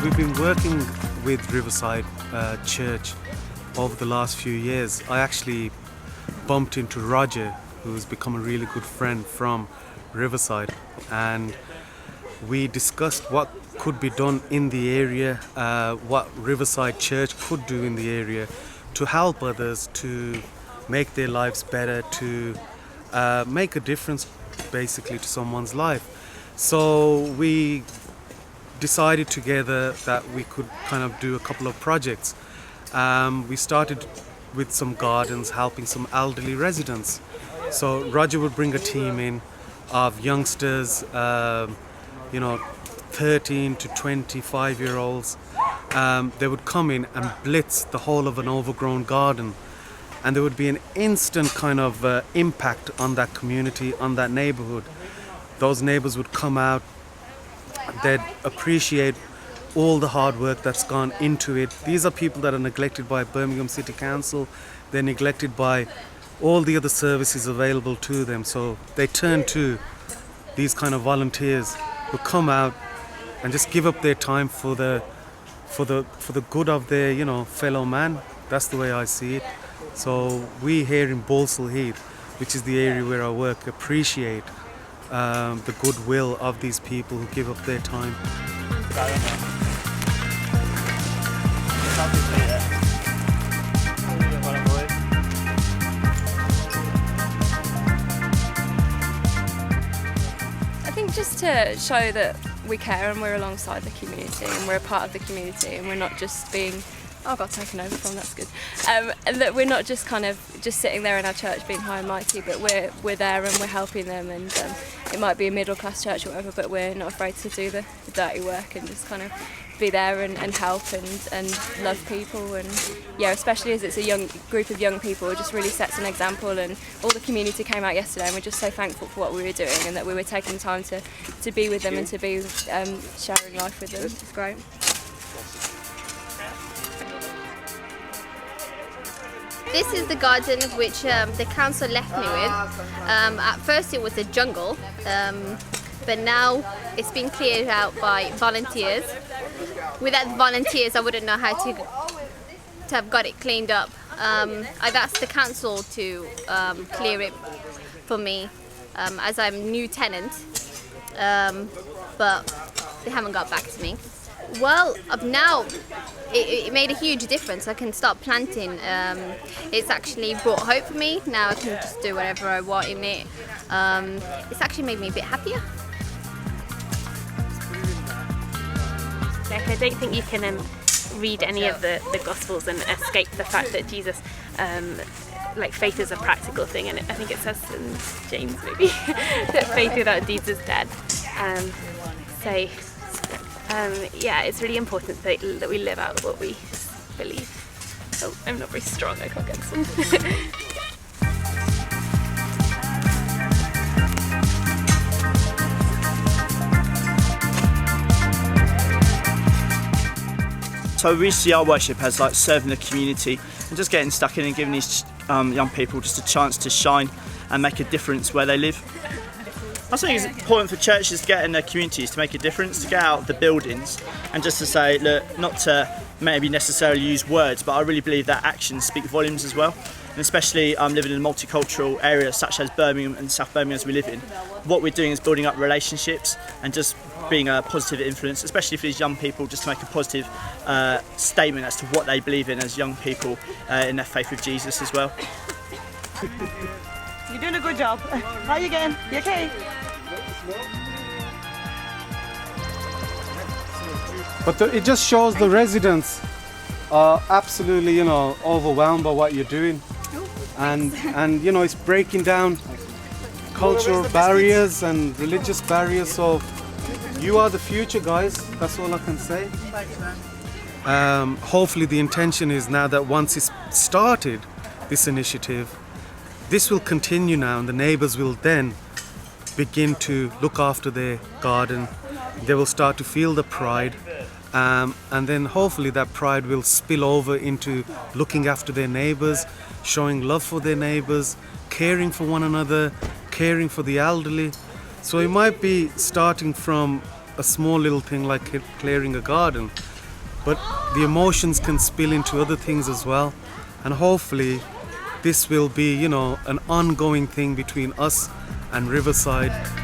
we've been working with Riverside Church over the last few years. I actually bumped into Roger, who's become a really good friend from Riverside, and we discussed what could be done in the area, what Riverside Church could do in the area to help others, to make their lives better, to make a difference basically to someone's life. So we decided together that we could kind of do a couple of projects. We started with some gardens, helping some elderly residents. So Roger would bring a team in of youngsters, 13 to 25-year-olds. They would come in and blitz the whole of an overgrown garden, and there would be an instant kind of impact on that community, on that neighborhood. Those neighbors would come out, they'd appreciate all the hard work that's gone into it. These are people that are neglected by Birmingham City Council. They're neglected by all the other services available to them. So they turn to these kind of volunteers who come out and just give up their time for the good of their fellow man. That's the way I see it. So we here in Balsall Heath, which is the area where I work, appreciate the goodwill of these people who give up their time. I think just to show that we care and we're alongside the community and we're a part of the community and we're not just being got taken over from, that's good. And that we're not just kind of just sitting there in our church being high and mighty, but we're there and we're helping them, and it might be a middle class church or whatever, but we're not afraid to do the dirty work and just kind of be there and help and love people. And yeah, especially as it's a young group of young people, it just really sets an example, and all the community came out yesterday and we're just so thankful for what we were doing and that we were taking time to be with them and to be sharing life with them. It's great. This is the garden which the council left me with. At first it was a jungle, but now it's been cleared out by volunteers. Without volunteers I wouldn't know how to have got it cleaned up. I've asked the council to clear it for me as I'm a new tenant, but they haven't got back to me. Well, now it made a huge difference. I can start planting. It's actually brought hope for me. Now I can just do whatever I want in it. It's actually made me a bit happier. Like, I don't think you can read any of the Gospels and escape the fact that Jesus, faith is a practical thing, and I think it says in James maybe that faith without deeds is dead. It's really important that we live out what we believe. Oh, I'm not very strong, I can't get this one. So we see our worship as like serving the community and just getting stuck in and giving these young people just a chance to shine and make a difference where they live. I think it's important for churches to get in their communities to make a difference, to get out of the buildings and just to say, look, not to maybe necessarily use words, but I really believe that actions speak volumes as well. And especially living in a multicultural area such as Birmingham and South Birmingham as we live in, what we're doing is building up relationships and just being a positive influence, especially for these young people, just to make a positive statement as to what they believe in as young people in their faith with Jesus as well. You're doing a good job. How are you getting? You okay? But it just shows the residents are absolutely, overwhelmed by what you're doing, and it's breaking down cultural barriers and religious barriers. So you are the future, guys. That's all I can say. Hopefully, the intention is now that once it's started, this initiative, this will continue now, and the neighbours will then begin to look after their garden. They will start to feel the pride, and then hopefully that pride will spill over into looking after their neighbours, showing love for their neighbours, caring for one another, caring for the elderly. So it might be starting from a small little thing like clearing a garden, but the emotions can spill into other things as well, and hopefully this will be, you know, an ongoing thing between us and Riverside.